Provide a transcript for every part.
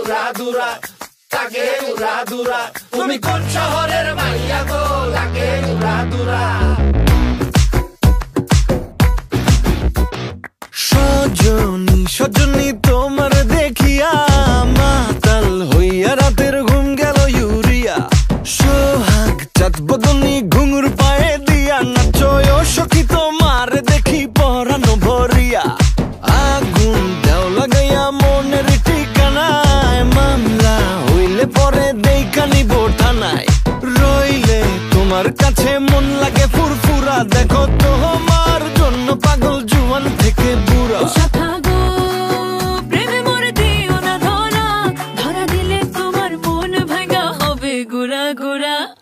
উড়া দুরা লাগে উড়া দুরা তুমি কোন শহরের মাইয়া গো লাগে উড়া দুরা সজনী সজনী তোমার দেখিয়া মাতাল হইয়া রাতের ঘুম গেল ইউরিয়া সোহাগ চাঁদ বদনী ঘুঙুর পায়ে দিয়া নাচয় সখী তোমার দেখি পরানো ভরিয়া আগুন দেও লাগাইয়া মনের ঠিকানায় মামলা হইলে পরে দেখা নিব থানায় রইলে তোমার কাছে মন লাগে ফুরফুরা দেখো তোমার জন্য পাগল জুয়ান থেকে বুড়া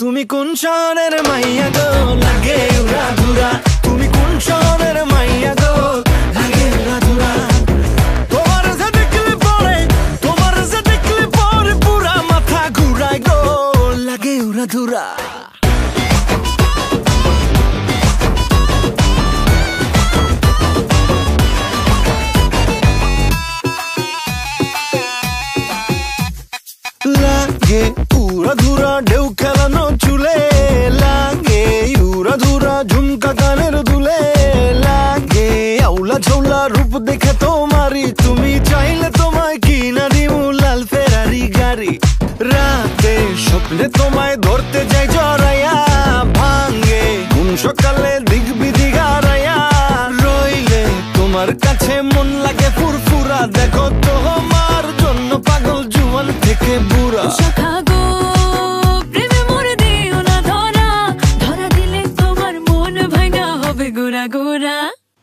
তুমি কোন শহরের মাইয়া গো লাগে উড়া ধুরা তুমি কোন শহরের মাইয়া গো লাগে উড়া ধুরা তোমার যে দেখলে পরে পুরা মাথা ঘুরায় গো লাগে উড়া ধুরা লাগে উড়া ধুরা ঢেউ খেলানো চুলে লাগে উড়া ধুরা ঝুমকা গানের দুলে লাগে আউলা ঝৌলা রূপ দেখে তোমারি তুমি চাইলে তোমায় কিনা দিমু লাল ফেরারি গাড়ি রাতে স্বপ্নে তোমায় ধরতে যাই জড়াইয়া ভাঙ্গে ঘুম সকালে দিক বিধি গারাইয়া রইলে তোমার কাছে মন লাগে ফুরফুরা দেখো তোমার জন্য পাগল জুয়ান থেকে বুড়া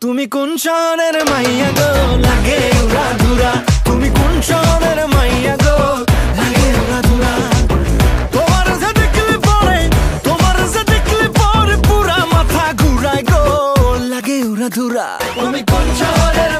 তুমি কোন শহরের মাইয়া গো লাগে উড়া ধুরা তুমি কোন শহরের মাইয়া গো লাগে উড়া ধুরা তোমার যে দেখলে পরে পুরা মাথা ঘুরায় গো লাগে উড়া ধুরা তুমি কোন শহরের